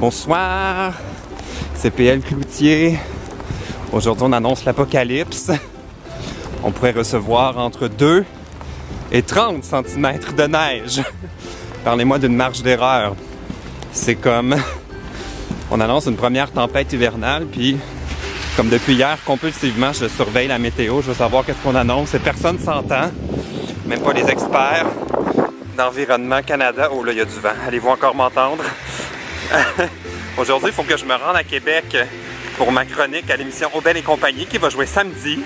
Bonsoir, c'est PL Cloutier. Aujourd'hui, on annonce l'apocalypse. On pourrait recevoir entre 2 et 30 cm de neige. Parlez-moi d'une marge d'erreur. C'est comme... On annonce une première tempête hivernale, puis comme depuis hier, compulsivement, je surveille la météo. Je veux savoir qu'est-ce qu'on annonce et personne ne s'entend. Même pas les experts d'Environnement Canada. Oh là, il y a du vent. Allez-vous encore m'entendre? Aujourd'hui, il faut que je me rende à Québec pour ma chronique à l'émission Aubel et compagnie qui va jouer samedi.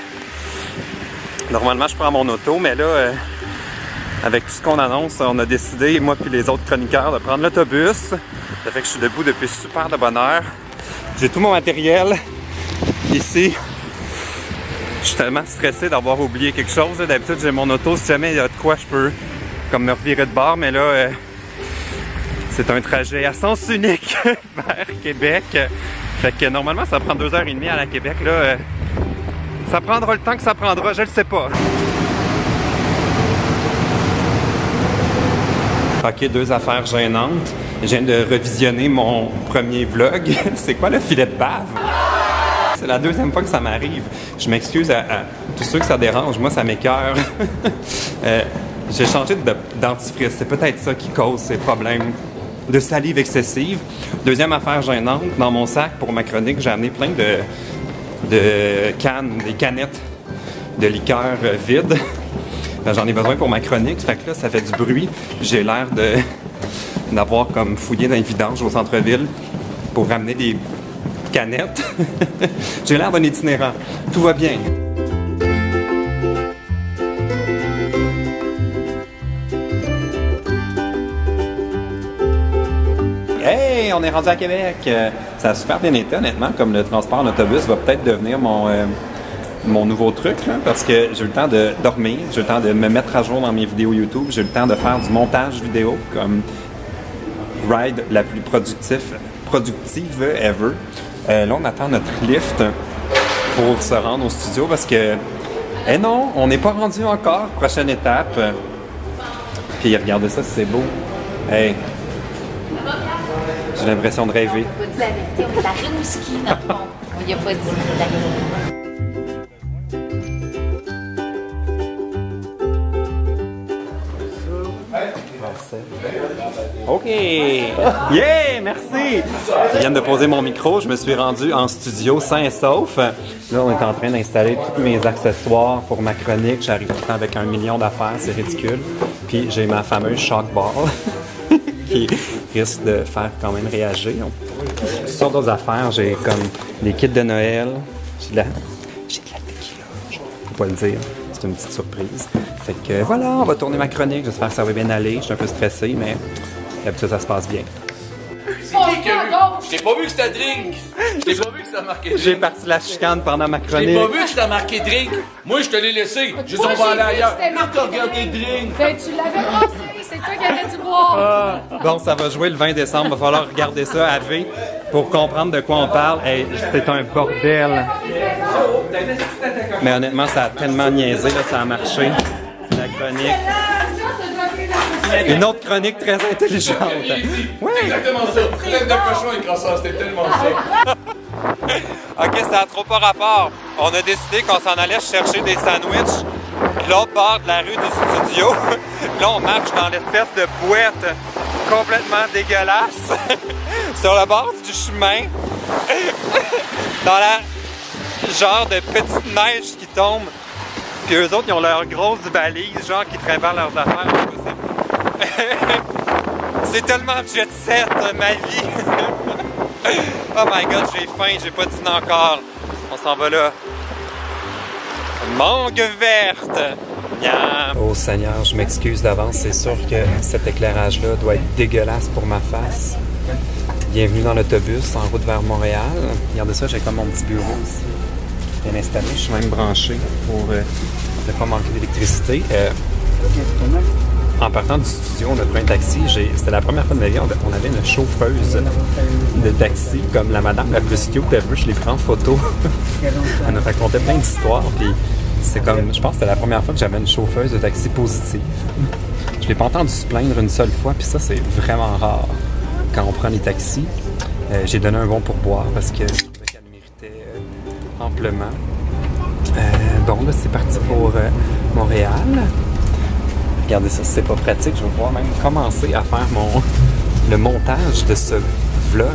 Normalement, je prends mon auto, mais là, avec tout ce qu'on annonce, on a décidé, moi et les autres chroniqueurs, de prendre l'autobus. Ça fait que je suis debout depuis super de bonne heure. J'ai tout mon matériel ici. Je suis tellement stressé d'avoir oublié quelque chose. D'habitude, j'ai mon auto. Si jamais il y a de quoi, je peux comme me revirer de bord. Mais là, c'est un trajet à sens unique vers Québec. Fait que normalement, ça prend 2h30 à la Québec. Là, ça prendra le temps que ça prendra, je le sais pas. Ok, 2 affaires gênantes. Je viens de revisionner mon premier vlog. C'est quoi le filet de bave? C'est la 2e fois que ça m'arrive. Je m'excuse à tous ceux que ça dérange. Moi, ça m'écoeure. J'ai changé de dentifrice. C'est peut-être ça qui cause ces problèmes de salive excessive. 2e affaire gênante, dans mon sac pour ma chronique, j'ai amené plein de cannes, des canettes de liqueur vides. J'en ai besoin pour ma chronique. Fait que là, ça fait du bruit. J'ai l'air d'avoir comme fouillé dans les vidanges au centre-ville pour ramener des canettes. J'ai l'air d'un itinérant. Tout va bien. Hey, on est rendu à Québec. Ça a super bien été, honnêtement. Comme le transport en autobus va peut-être devenir mon nouveau truc, là, parce que j'ai eu le temps de dormir, j'ai eu le temps de me mettre à jour dans mes vidéos YouTube, j'ai eu le temps de faire du montage vidéo comme ride la plus productive ever. Là, on attend notre lift pour se rendre au studio parce que, non, on n'est pas rendu encore. Prochaine étape. Puis regardez ça, c'est beau. Hey, j'ai l'impression de rêver. On n'a pas dit la vérité, on est à Rimouski, dans le fond. On n'y a pas dit la vérité. OK! Yeah! Merci! Je viens de poser mon micro. Je me suis rendu en studio sain et sauf. Là, on est en train d'installer tous mes accessoires pour ma chronique. J'arrive tout le temps avec 1 million d'affaires. C'est ridicule. Puis, j'ai ma fameuse shock ball qui risque de faire quand même réagir. Toutes sortes d'autres affaires. J'ai comme des kits de Noël. J'ai de la tequila. Je peux pas le dire. C'est une petite surprise. Fait que voilà, on va tourner ma chronique. J'espère que ça va bien aller. Je suis un peu stressé, mais d'habitude, ça se passe bien. C'est qui qui a vu? Je t'ai pas vu que c'était drink! Je t'ai pas vu que c'était marqué drink! J'ai parti la chicane pendant ma Je chronique. t'ai pas vu que c'était marqué drink! Moi, je te l'ai laissé! Juste on va aller ailleurs! Là, t'as regardé drink! Ben, tu l'avais pensé, c'est toi qui avais dû voir! Bon, ça va jouer le 20 décembre. Va falloir regarder ça à V pour comprendre de quoi on parle. Hey, c'est un bordel. Mais honnêtement, ça a tellement niaisé, là, ça a marché. La chronique. Une autre chronique très intelligente. Oui! Exactement ça! Tête de cochon et croissant, c'était tellement ça! OK, ça a trop pas rapport. On a décidé qu'on s'en allait chercher des sandwichs de l'autre bord de la rue du studio. Là, on marche dans l'espèce de boîte complètement dégueulasse sur le bord du chemin. Dans la genre de petite neige qui tombe. Puis eux autres, ils ont leurs grosses valises, genre qui traversent leurs affaires. C'est tellement jet set, ma vie. Oh my god, j'ai faim, j'ai pas dîné encore. On s'en va là. Mangue verte. Miam. Oh Seigneur, je m'excuse d'avance. C'est sûr que cet éclairage-là doit être dégueulasse pour ma face. Bienvenue dans l'autobus en route vers Montréal. Regardez ça, j'ai comme mon petit bureau ici. Bien installé. Je suis même branché pour ne pas manquer d'électricité. En partant du studio, on a pris un taxi. C'était la première fois de ma vie, on avait une chauffeuse de taxi, comme la madame la plus cute ever. Je l'ai pris en photo. Elle nous racontait plein d'histoires. Puis c'est comme, je pense que c'était la première fois que j'avais une chauffeuse de taxi positive. Je l'ai pas entendu se plaindre une seule fois, puis ça, c'est vraiment rare quand on prend les taxis. J'ai donné un bon pourboire parce que je trouvais qu'elle méritait amplement. Bon, là, c'est parti pour Montréal. Regardez ça, c'est pas pratique. Je vais pouvoir même commencer à faire le montage de ce vlog.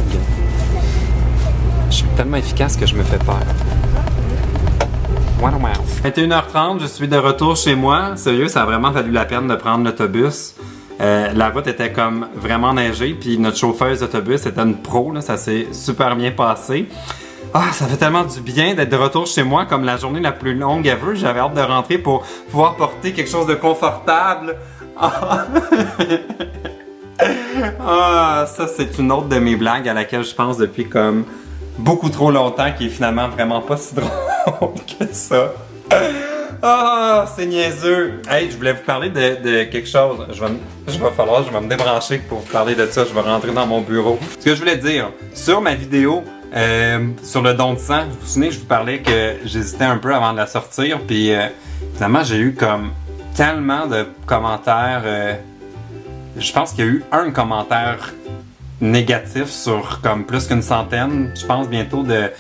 Je suis tellement efficace que je me fais peur. Wow, wow. 21h30, je suis de retour chez moi. Sérieux, ça a vraiment valu la peine de prendre l'autobus. La route était comme vraiment neigée, puis notre chauffeuse d'autobus était une pro, là, ça s'est super bien passé. Ah, ça fait tellement du bien d'être de retour chez moi, comme la journée la plus longue ever. J'avais hâte de rentrer pour pouvoir porter quelque chose de confortable. Ah, ah, ça c'est une autre de mes blagues à laquelle je pense depuis comme beaucoup trop longtemps, qui est finalement vraiment pas si drôle que ça. Ah, c'est niaiseux. Hey, je voulais vous parler de quelque chose. Je vais me débrancher pour vous parler de ça. Je vais rentrer dans mon bureau. Ce que je voulais dire, sur ma vidéo, sur le don de sang, vous vous souvenez, je vous parlais que j'hésitais un peu avant de la sortir, puis finalement, j'ai eu comme tellement de commentaires. Je pense qu'il y a eu un commentaire négatif sur comme plus qu'une centaine, je pense bientôt de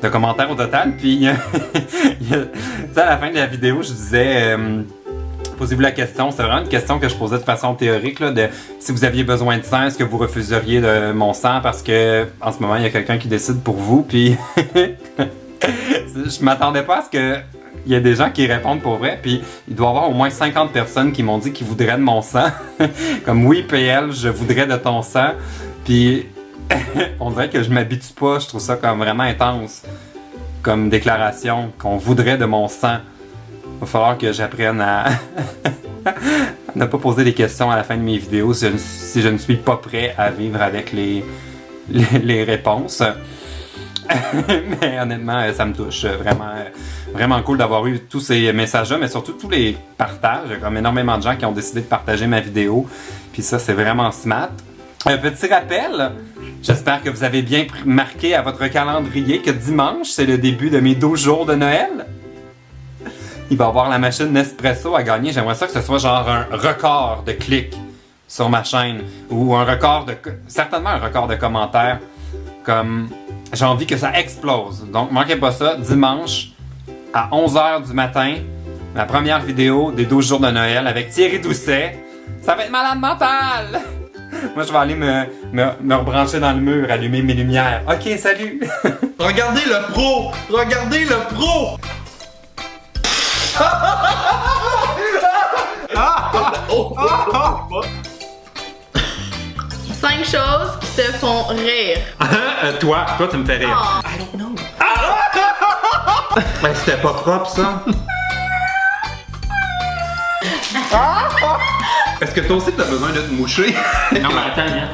commentaires au total. Puis, à la fin de la vidéo, je disais, posez-vous la question. C'est vraiment une question que je posais de façon théorique, là, de si vous aviez besoin de sang, est-ce que vous refuseriez de mon sang parce que en ce moment, il y a quelqu'un qui décide pour vous. Puis, je m'attendais pas à ce que il y ait des gens qui répondent pour vrai. Puis, il doit y avoir au moins 50 personnes qui m'ont dit qu'ils voudraient de mon sang. Comme oui, PL, je voudrais de ton sang. Puis, on dirait que je m'habitue pas, je trouve ça comme vraiment intense comme déclaration, qu'on voudrait de mon sang. Il va falloir que j'apprenne à ne pas poser des questions à la fin de mes vidéos si je ne suis pas prêt à vivre avec les réponses. Mais honnêtement, ça me touche. Vraiment cool d'avoir eu tous ces messages-là, mais surtout tous les partages. Il y a comme énormément de gens qui ont décidé de partager ma vidéo. Puis ça, c'est vraiment smart. Un petit rappel, j'espère que vous avez bien marqué à votre calendrier que dimanche, c'est le début de mes 12 jours de Noël. Il va y avoir la machine Nespresso à gagner. J'aimerais ça que ce soit genre un record de clics sur ma chaîne ou certainement un record de commentaires. Comme j'ai envie que ça explose. Donc, manquez pas ça, dimanche à 11h du matin, la première vidéo des 12 jours de Noël avec Thierry Doucet. Ça va être malade mental! Moi, je vais aller me rebrancher dans le mur, allumer mes lumières. Ok, salut! Regardez le pro! Regardez le pro! 5 choses qui te font rire. Toi, tu me fais rire. Oh. I don't know. Ben, c'était pas propre, ça. Est-ce que toi aussi t'as besoin de te moucher? Non, mais attends, viens.